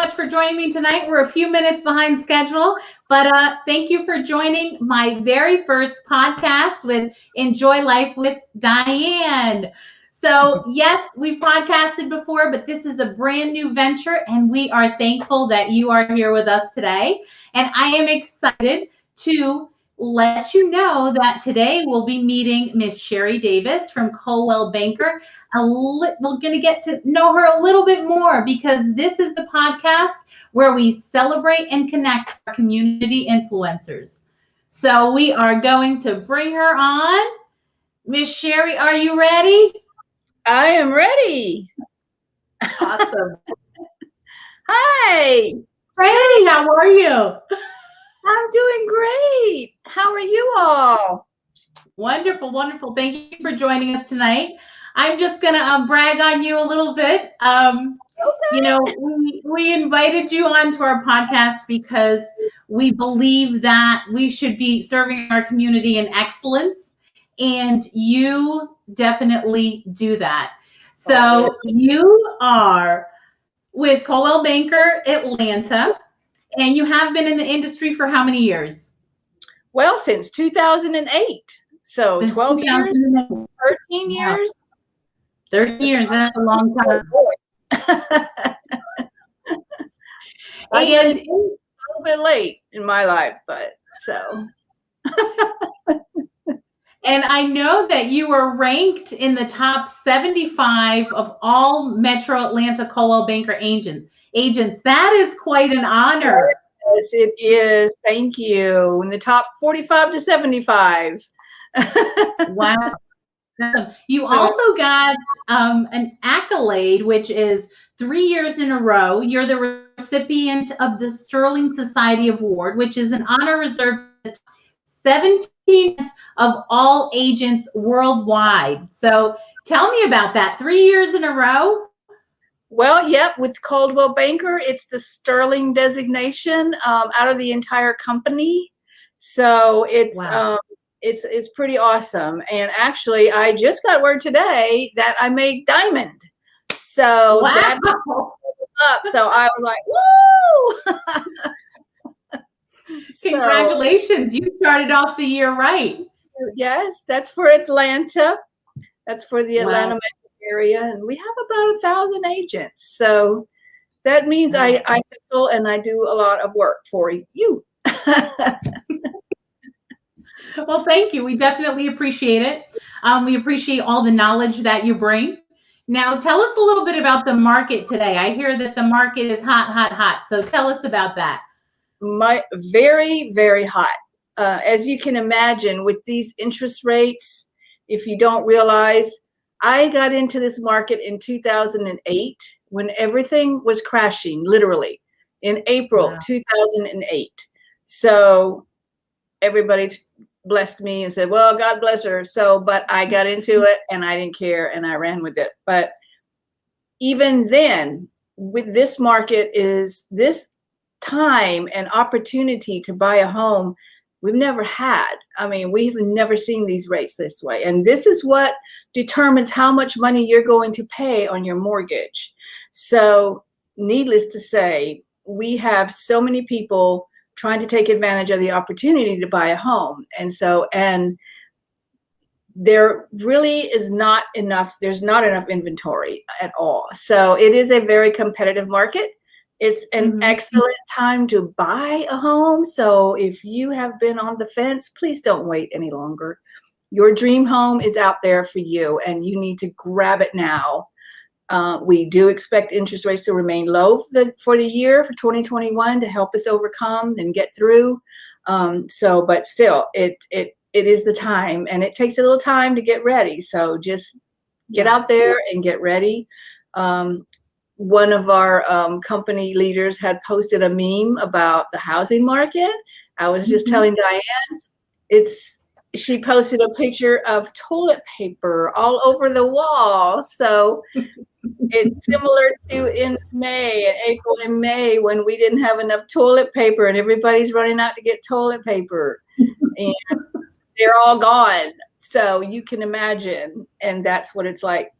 much for joining me tonight. We're a few minutes behind schedule, but thank you for joining my very first podcast with Enjoy Life with Diane. So yes, we've podcasted before, but this is a brand new venture, and we are thankful that you are here with us today. And I am excited to let you know that today we'll be meeting Miss Sherry Davis from Coldwell Banker. We're going to get to know her a little bit more because this is the podcast where we celebrate and connect our community influencers. So we are going to bring her on. Miss Sherry, are you ready? I am ready. Awesome. Hi. Hey, how are you? I'm doing great. How are you all? Wonderful, wonderful. Thank you for joining us tonight. I'm just going to brag on you a little bit. Okay. You know, we invited you onto our podcast because we believe that we should be serving our community in excellence, and you definitely do that. So Awesome. you are with Coldwell Banker Atlanta, and you have been in the industry for how many years? Well, since 2008. So Since 12 years, 13 Wow. years. 13 years, that's a long time. I got And it a little bit late in my life, but so. And I know that you were ranked in the top 75 of all Metro Atlanta Coldwell Banker agents. That is quite an honor. Yes, it is. Thank you. In the top 45 to 75. Wow. You also got an accolade, which is 3 years in a row. You're the recipient of the Sterling Society Award, which is an honor reserved for 17 of all agents worldwide. So tell me about that. 3 years in a row? Well, yep, with Coldwell Banker, it's the Sterling designation out of the entire company. So it's Wow. It's pretty awesome. And actually, I just got word today that I made Diamond. So wow. That up. So I was like, woo! Congratulations. You started off the year right. Yes, that's for Atlanta. That's for the Atlanta metro area. And we have about 1,000 agents. So that means I hustle and I do a lot of work for you. Well, thank you. We definitely appreciate it. We appreciate all the knowledge that you bring. Now, tell us a little bit about the market today. I hear that the market is hot, hot, hot. So tell us about that. Very, very hot. As you can imagine, with these interest rates, if you don't realize, I got into this market in 2008 when everything was crashing, literally, in April 2008. So everybody blessed me and said, well, God bless her. So, but I got into it and I didn't care and I ran with it. But even then, with this market, is this time and opportunity to buy a home we've never had. I mean, we've never seen these rates this way. And this is what determines how much money you're going to pay on your mortgage. So needless to say, we have so many people trying to take advantage of the opportunity to buy a home. And there really is not enough, there's not enough inventory at all. So it is a very competitive market. It's an excellent time to buy a home. So if you have been on the fence, please don't wait any longer. Your dream home is out there for you and you need to grab it now. We do expect interest rates to remain low for the year for 2021 to help us overcome and get through. But still, it is the time, and it takes a little time to get ready. So just get out there and get ready. One of our company leaders had posted a meme about the housing market. I was just telling Diane, she posted a picture of toilet paper all over the wall. So it's similar to in April and May, when we didn't have enough toilet paper and everybody's running out to get toilet paper and they're all gone. So you can imagine, and that's what it's like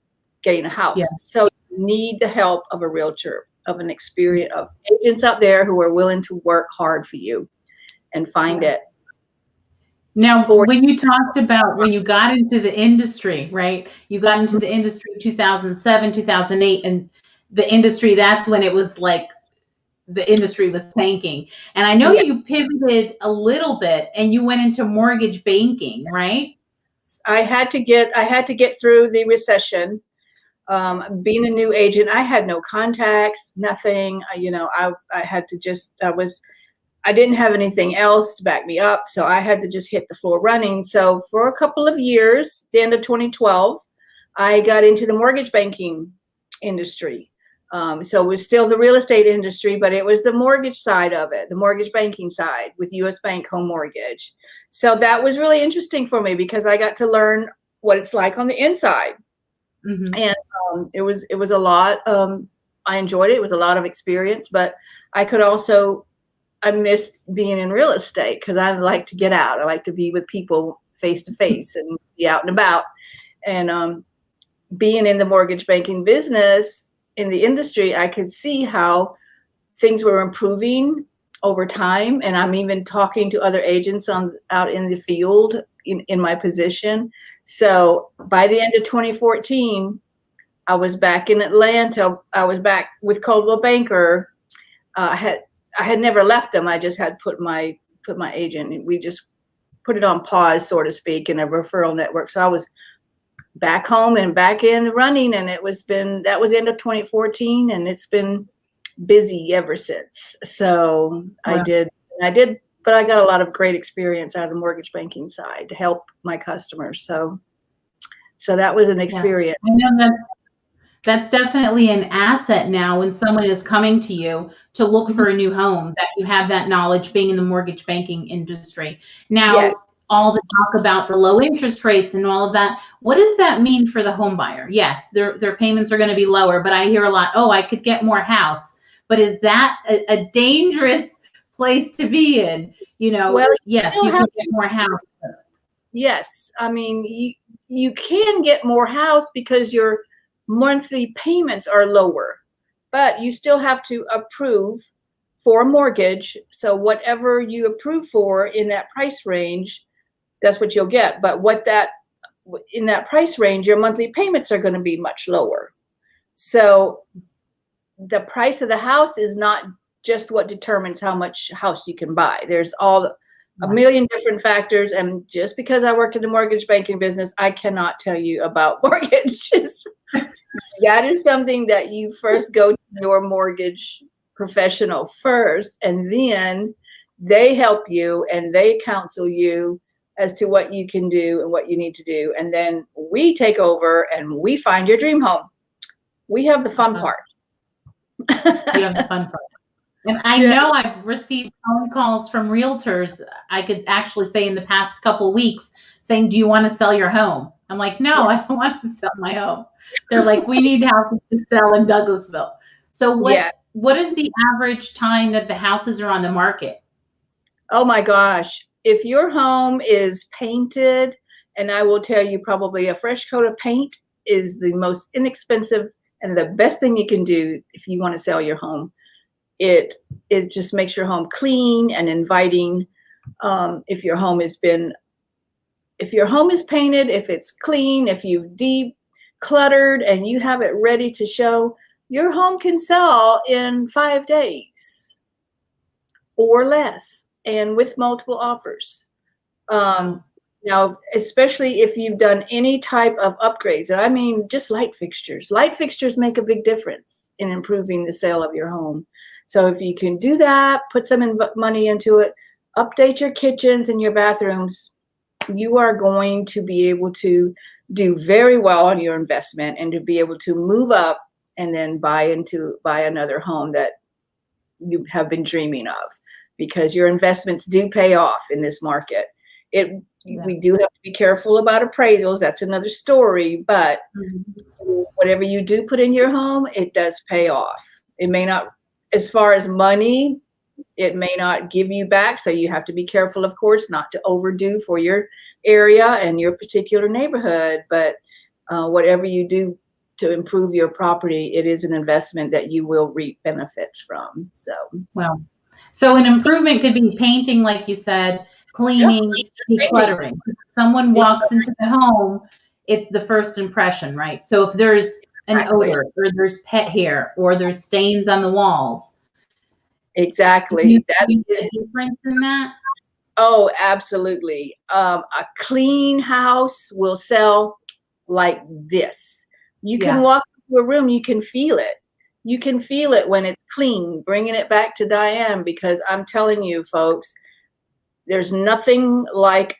getting a house. Yeah. So you need the help of a realtor. of an experience of agents out there who are willing to work hard for you and find it. Now, when you talked about when you got into the industry, right? You got into the industry 2007, 2008, and the industry, that's when it was like the industry was tanking. And I know you pivoted a little bit and you went into mortgage banking, right? I had to get through the recession. Being a new agent, I had no contacts, nothing. I had to just, I didn't have anything else to back me up. So I had to just hit the floor running. So for a couple of years, the end of 2012, I got into the mortgage banking industry. So it was still the real estate industry, but it was the mortgage side of it, the mortgage banking side with US Bank Home Mortgage. So that was really interesting for me because I got to learn what it's like on the inside. Mm-hmm. And it was a lot. I enjoyed it. It was a lot of experience, but I missed being in real estate because I like to get out. I like to be with people face to face and be out and about. And being in the mortgage banking business in the industry, I could see how things were improving over time. And I'm even talking to other agents out in the field in my position. So by the end of 2014, I was back in Atlanta. I was back with Coldwell Banker. I had never left them. I just had put my agent. We just put it on pause, so to speak, in a referral network. So I was back home and back in the running, and that was end of 2014, and it's been busy ever since. So wow. I did, but I got a lot of great experience out of the mortgage banking side to help my customers. So that was an experience. Yeah. I know that's definitely an asset now when someone is coming to you to look for a new home, that you have that knowledge being in the mortgage banking industry. Now, all the talk about the low interest rates and all of that, what does that mean for the home buyer? Yes, their payments are going to be lower, but I hear a lot, I could get more house. But is that a dangerous place to be in? Well, yes, you can get more house. Yes. I mean, you can get more house because your monthly payments are lower, but you still have to approve for a mortgage. So whatever you approve for in that price range, that's what you'll get. But in that price range, your monthly payments are going to be much lower. So the price of the house is not just what determines how much house you can buy. There's a million different factors. And just because I worked in the mortgage banking business, I cannot tell you about mortgages. That is something that you first go to your mortgage professional first, and then they help you and they counsel you as to what you can do and what you need to do. And then we take over and we find your dream home. We have the fun part. You have the fun part. And I know I've received phone calls from realtors, I could actually say in the past couple of weeks, saying, do you want to sell your home? I'm like, no, I don't want to sell my home. They're like, we need houses to sell in Douglasville. So what is the average time that the houses are on the market? Oh my gosh. If your home is painted, and I will tell you probably a fresh coat of paint is the most inexpensive and the best thing you can do if you want to sell your home. It just makes your home clean and inviting. If your home is painted, if it's clean, if you've decluttered and you have it ready to show, your home can sell in 5 days or less, and with multiple offers. Now, especially if you've done any type of upgrades, and I mean just light fixtures. Light fixtures make a big difference in improving the sale of your home. So if you can do that, put some money into it, update your kitchens and your bathrooms, you are going to be able to do very well on your investment and to be able to move up and then buy another home that you have been dreaming of, because your investments do pay off in this market. We do have to be careful about appraisals. That's another story, but whatever you do put in your home, it does pay off. It may not, as far as money, it may not give you back. So you have to be careful, of course, not to overdo for your area and your particular neighborhood. But whatever you do to improve your property, it is an investment that you will reap benefits from. So, Well, so an improvement could be painting, like you said, yeah, cleaning, painting. decluttering. Someone walks into the home, it's the first impression, right? So if there's an Exactly. odor or there's pet hair or there's stains on the walls, do you Exactly. That see is, a difference in that? oh, absolutely. A clean house will sell like this. You can Yeah, walk into a room, you can feel it. You can feel it when it's clean, bringing it back to Diane, because I'm telling you, folks, there's nothing like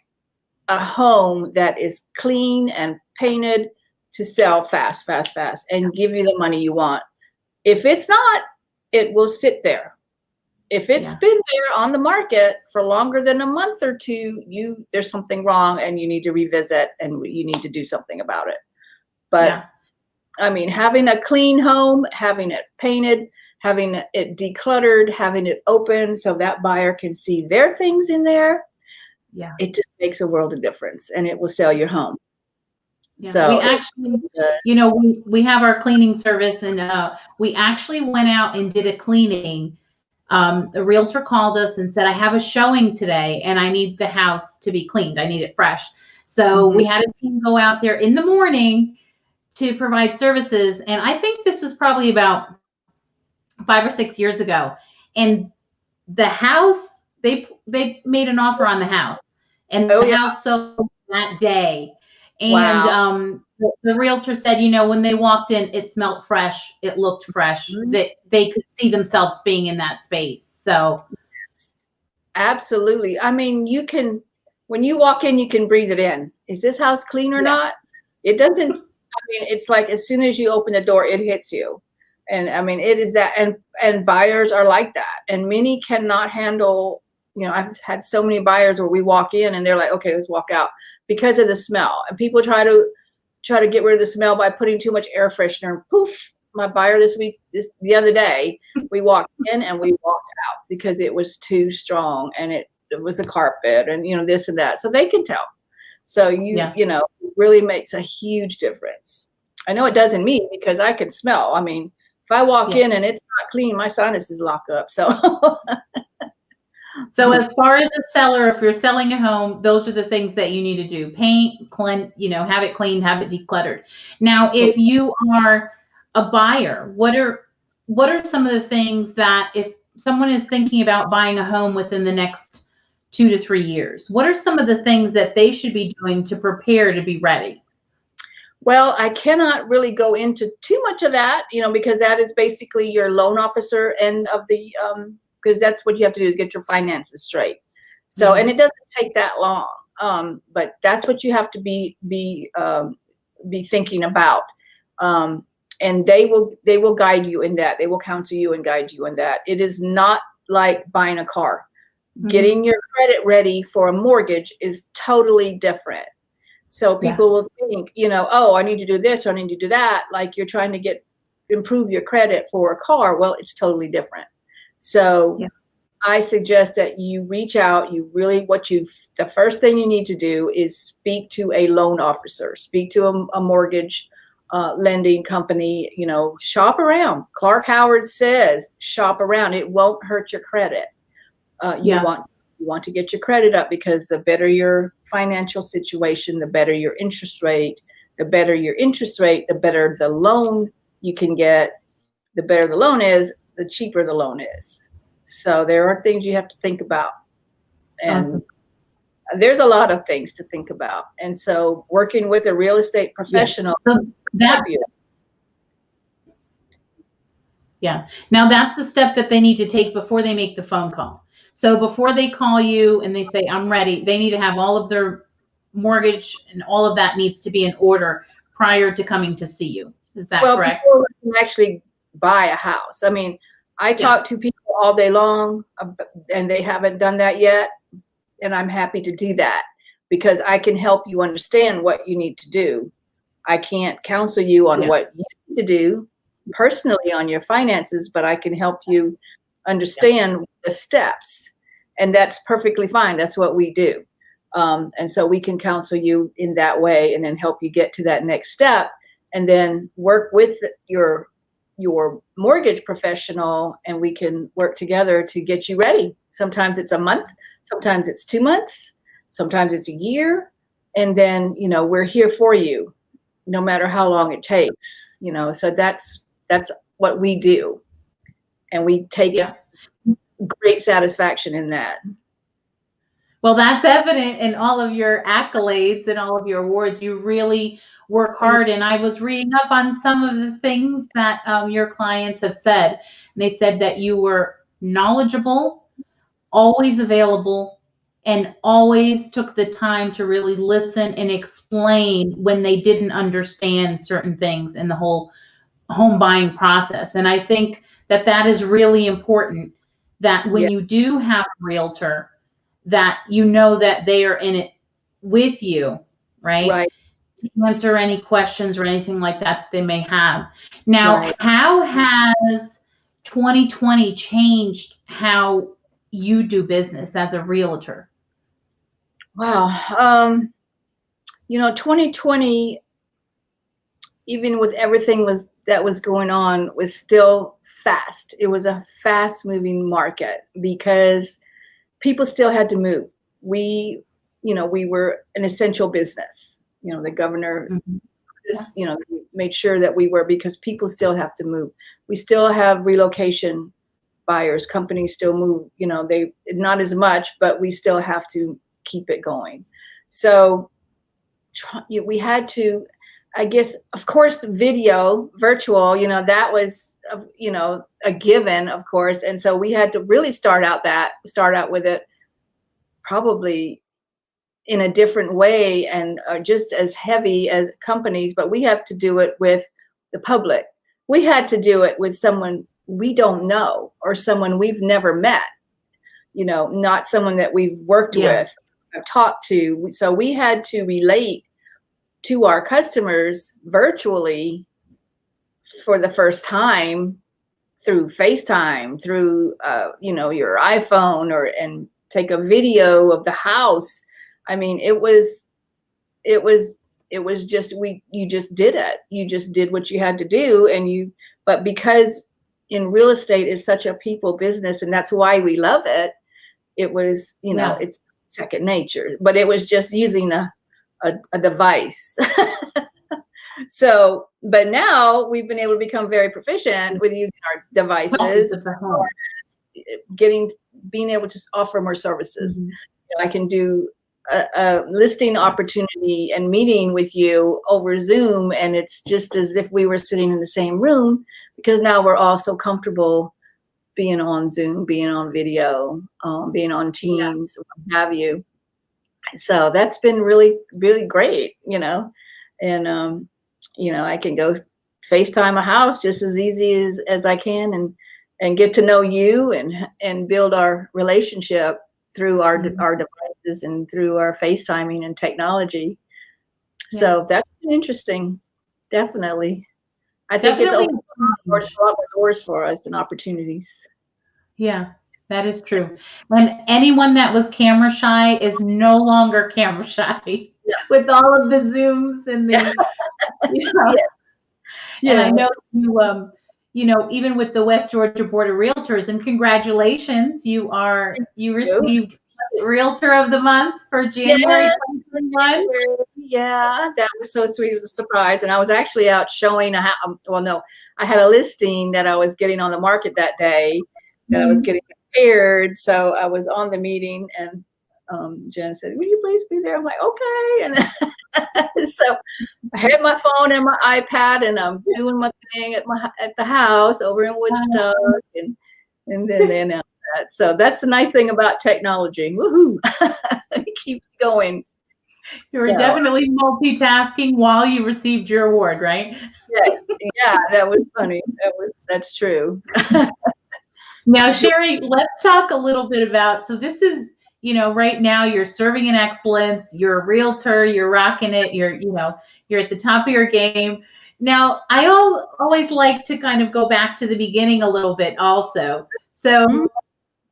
a home that is clean and painted to sell fast, fast, fast, and give you the money you want. If it's not, it will sit there. If it's yeah, been there on the market for longer than a month or two, there's something wrong and you need to revisit and you need to do something about it. But yeah, I mean, having a clean home, having it painted, having it decluttered, having it open so that buyer can see their things in there, yeah. it just makes a world of difference and it will sell your home. Yeah, we So actually, we have our cleaning service, and we actually went out and did a cleaning. A realtor called us and said, I have a showing today and I need the house to be cleaned. I need it fresh. So mhm. we had a team go out there in the morning to provide services. And I think this was probably about 5 or 6 years ago. And the house, they made an offer on the house, and Oh the yeah, house sold that day. And wow. the realtor said, when they walked in, it smelled fresh, it looked fresh, Mhm. that they could see themselves being in that space. So Absolutely. I mean, when you walk in, you can breathe it in. Is this house clean or yeah, not? It doesn't, I mean, it's like as soon as you open the door, it hits you. And I mean, it is that, and buyers are like that. And many cannot handle, I've had so many buyers where we walk in and they're like, okay, let's walk out because of the smell. And people try to get rid of the smell by putting too much air freshener, and poof, my buyer the other day, we walked in and we walked out because it was too strong and it was the carpet and this and that. So they can tell. So yeah, it really makes a huge difference. I know it does in me because I can smell. I mean, if I walk yeah. in and it's not clean, my sinuses lock up. So So as far as a seller, if you're selling a home, those are the things that you need to do: paint, clean, have it cleaned, have it decluttered. Now, if you are a buyer, what are some of the things that, if someone is thinking about buying a home within the next 2 to 3 years, what are some of the things that they should be doing to prepare to be ready? well, I cannot really go into too much of that, because that is basically your loan officer end of the, because that's what you have to do is get your finances straight. So, and Mhm. it doesn't take that long, but that's what you have to be thinking about. Um, and they will guide you in that. They will counsel you and guide you in that. It is not like buying a car. Mhm. Getting your credit ready for a mortgage is totally different. So Yeah. people will think, oh, I need to do this or I need to do that. Like you're trying to improve your credit for a car. Well, it's totally different. So Yeah. I suggest that you reach out. The first thing you need to do is speak to a loan officer, speak to a mortgage lending company, shop around. Clark Howard says, shop around. It won't hurt your credit. You Yeah. want to get your credit up because the better your financial situation, the better your interest rate. The better your interest rate, the better the loan you can get. The better the loan is, the cheaper the loan is. So there are things you have to think about, and Awesome. there's a lot of things to think about. And so working with a real estate Yeah. professional So help that you. Yeah. Now that's the step that they need to take before they make the phone call. So before they call you and they say, I'm ready, they need to have all of their mortgage and all of that needs to be in order prior to coming to see you. Is that Well, correct? before we can actually buy a house. I mean, I Yeah. talk to people all day long, and they haven't done that yet. And I'm happy to do that because I can help you understand what you need to do. I can't counsel you on Yeah. what you need to do personally on your finances, but I can help you Yeah. understand the steps. And that's perfectly fine. That's what we do. And so we can counsel you in that way and then help you get to that next step. and then work with your mortgage professional, and we can work together to get you ready. Sometimes it's a month, sometimes it's 2 months, sometimes it's a year. And then, we're here for you no matter how long it takes, so that's what we do. And we take great satisfaction in that. Well, that's evident in all of your accolades and all of your awards. You really work hard. And I was reading up on some of the things that your clients have said. And they said that you were knowledgeable, always available, and always took the time to really listen and explain when they didn't understand certain things in the whole home buying process. And I think that that is really important, that when you do have a realtor, that that they are in it with you, right? To answer any questions or anything like that they may have. Now, how has 2020 changed how you do business as a realtor? Wow. 2020, even with everything that was going on, was still fast. It was a fast moving market because people still had to move. We were an essential business. The governor, made sure that we were, because people still have to move. We still have relocation buyers. Companies still move. They not as much, but we still have to keep it going. So we had to, I guess, of course, the virtual, that was, a given, of course. And so we had to really start out with it probably in a different way, and just as heavy as companies, but we have to do it with the public. We had to do it with someone we don't know, or someone we've never met, not someone that we've worked with, talked to. So we had to relate to our customers virtually for the first time through FaceTime, through your iPhone, and take a video of the house. I mean, it was just you just did it. You just did what you had to do, but because in real estate is such a people business, and that's why we love it. It was, it's second nature, but it was just using a device. So, but now we've been able to become very proficient with using our devices, being able to offer more services. I can do a listing opportunity and meeting with you over Zoom, and it's just as if we were sitting in the same room, because now we're all so comfortable being on Zoom, being on video, being on Teams, what have you. So that's been really, really great, and I can go FaceTime a house just as easy as I can, and get to know you and build our relationship through our devices and through our FaceTiming and technology. So that's been interesting. Definitely. I think it's opened a lot more doors for us and opportunities. Yeah, that is true. And anyone that was camera shy is no longer camera shy with all of the Zooms and the, and I know you, even with the West Georgia Board of Realtors, and congratulations, you received Realtor of the Month for January 2021. Yeah, that was so sweet. It was a surprise. And I was actually out showing I had a listing that I was getting on the market that day, that I was getting prepared. So I was on the meeting, and Jen said, "Will you please be there?" I'm like, "Okay." And so I had my phone and my iPad, and I'm doing my thing at the house over in Woodstock, and then they announced that. So that's the nice thing about technology. Woohoo! It keeps going. You were definitely multitasking while you received your award, right? Yeah, that was funny. That's true. Now, Sherry, let's talk a little bit about, so this is, right now you're serving in excellence, you're a realtor, you're rocking it, you're at the top of your game. Now, I always like to kind of go back to the beginning a little bit also. So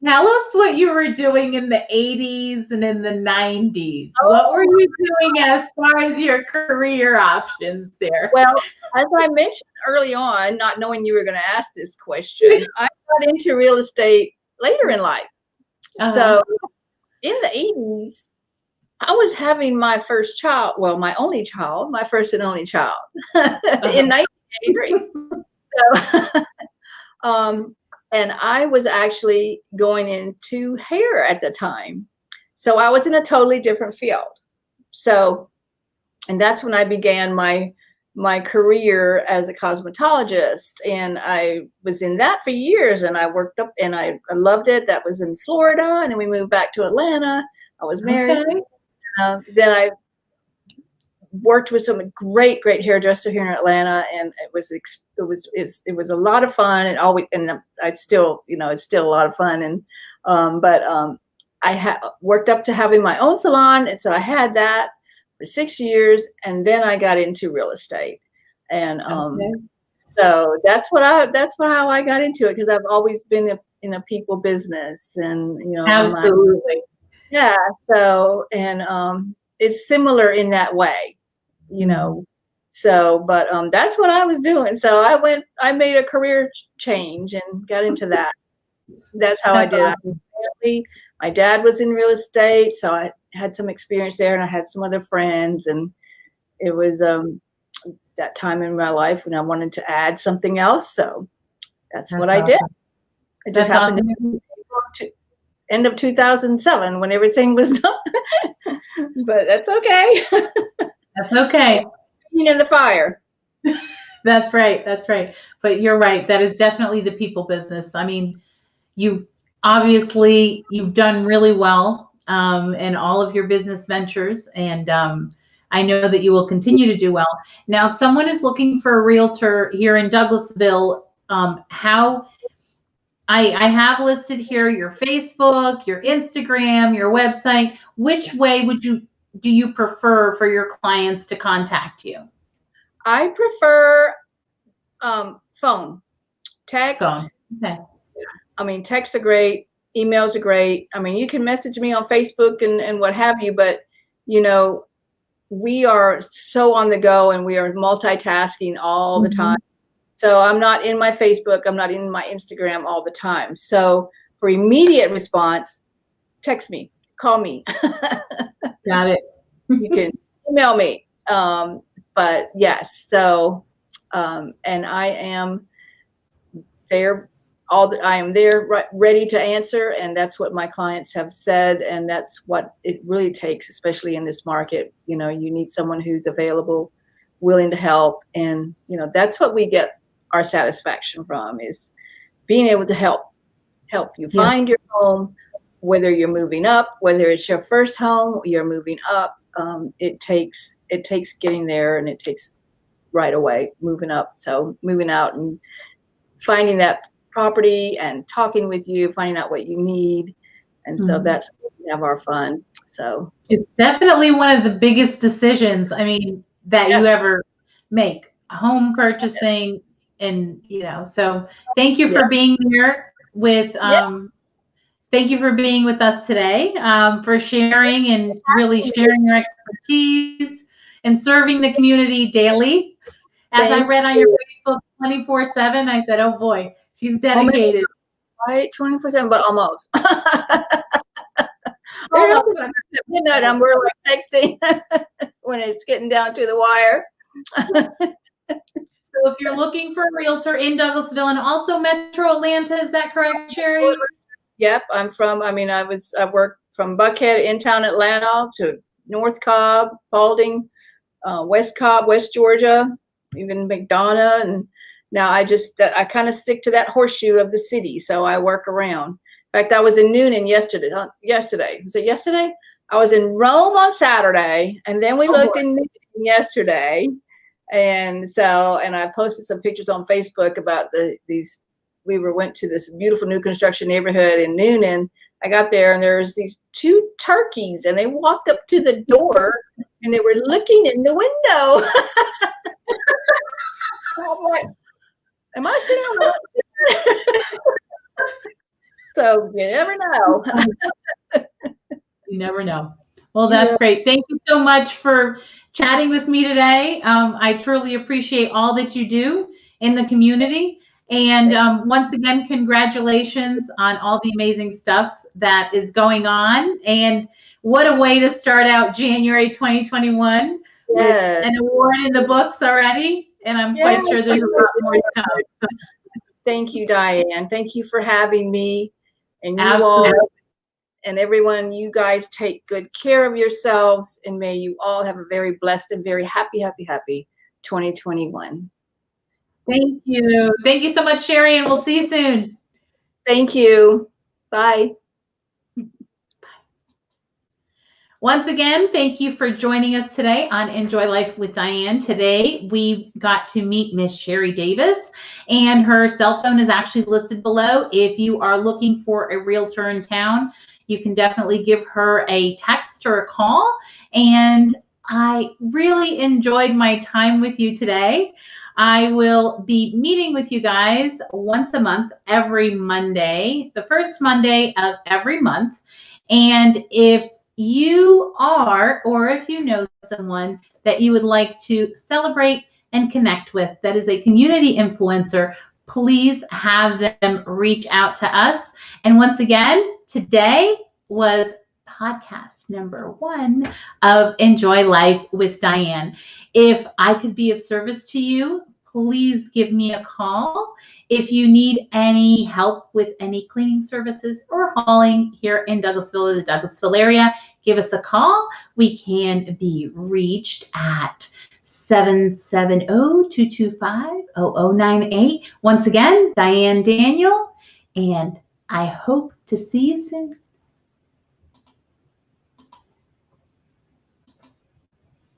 Tell us what you were doing in the 80s and in the 90s. What were Oh, you doing as far as your career options there? well, as I mentioned early on, not knowing you were going to ask this question, I got into real estate later in life. Uh-huh. So in the 80s, I was having my first child, well, my only child, my first and only child in Uh-huh. 1983. So, and I was actually going into hair at the time. So I was in a totally different field. So, and that's when I began my career as a cosmetologist. And I was in that for years, and I worked up, and I loved it. That was in Florida. And then we moved back to Atlanta. I was married. Okay. Then I worked with some great hairdresser here in Atlanta, and it was a lot of fun. And always, and I still, it's still a lot of fun. And but I worked up to having my own salon, and so I had that for 6 years, and then I got into real estate. And Okay. so that's how I got into it, because I've always been in a people business. And Absolutely. yeah. So, and it's similar in that way, you Mhm. know. So, but that's what I was doing. So I made a career change and got into that. That's how I That's did it. awesome. My dad was in real estate, so I had some experience there, and I had some other friends, and it was that time in my life when I wanted to add something else. So that's what That's I did. awesome. It just That's happened awesome. to end of 2007 when everything was done. But that's okay. That's okay. In the fire. That's right. That's right. But you're right. That is definitely the people business. I mean, you obviously you've done really well in all of your business ventures, and I know that you will continue to do well. Now, if someone is looking for a realtor here in Douglasville, how I have listed here your Facebook, your Instagram, your website. Which way do you prefer for your clients to contact you? I prefer phone, text. Phone. Okay. I mean, texts are great, emails are great. I mean, you can message me on Facebook and what have you, but you know, we are so on the go, and we are multitasking all the time. Mhm. So I'm not in my Facebook, I'm not in my Instagram all the time. So for immediate response, text me, call me. Got it. You can email me. But yes, so and I am there I am there ready to answer, and that's what my clients have said, and that's what it really takes, especially in this market. You know, you need someone who's available, willing to help, and that's what we get our satisfaction from, is being able to help you Yeah. find your home, whether you're moving up, whether it's your first home, you're moving up. It takes getting there, and it takes right away moving up. So moving out and finding that property and talking with you, finding out what you need. And so Mhm. that's where we have our fun. So It's definitely one of the biggest decisions, I mean, that you yes, ever make, home purchasing. And, so thank you yeah, for being here with, yeah. thank you for being with us today, for sharing and really sharing your expertise and serving the community daily. As I Thank read on your you. Facebook 24/7, I said, oh boy, she's Well, maybe dedicated. right 24/7, but almost. There are Almost. times at midnight we're like texting when it's getting down to the wire. So if you're looking for a realtor in Douglasville and also Metro Atlanta, is that correct, Sherry? Yep, I worked from Buckhead, in town Atlanta, to North Cobb, Paulding, West Cobb, West Georgia, even McDonough, and now I kind of stick to that horseshoe of the city, so I work around. In fact, I was in Noonan yesterday. Yesterday, was it yesterday? I was in Rome on Saturday, and then we Oh boy. looked in Noonan yesterday, and I posted some pictures on Facebook about these. Went to this beautiful new construction neighborhood in Noonan. I got there, and there was these two turkeys, and they walked up to the door, and they were looking in the window. I'm like, am I staying on? So you never know. You never know. Well, Yeah. that's great. Thank you so much for chatting with me today. I truly appreciate all that you do in the community. And once again, congratulations on all the amazing stuff that is going on. And what a way to start out January 2021 with Yes. an award in the books already. And I'm quite sure there's a lot more to come. Thank you, Diane. Thank you for having me. And you Absolutely. all and everyone, you guys take good care of yourselves, and may you all have a very blessed and very happy 2021. Thank you. Thank you so much, Sherry, and we'll see you soon. Thank you. Bye. Once again, thank you for joining us today on Enjoy Life with Diane. Today, we got to meet Miss Sherry Davis, and her cell phone is actually listed below. If you are looking for a realtor in town, you can definitely give her a text or a call. And I really enjoyed my time with you today. I will be meeting with you guys once a month, every Monday, the first Monday of every month. And if you are, or if you know someone that you would like to celebrate and connect with that is a community influencer, please have them reach out to us. And once again, today was podcast number 1 of Enjoy Life with Diane. If I could be of service to you, please give me a call. If you need any help with any cleaning services or hauling here in Douglasville or the Douglasville area, give us a call. We can be reached at 770-225-0098. Once again, Diane Daniel, and I hope to see you soon.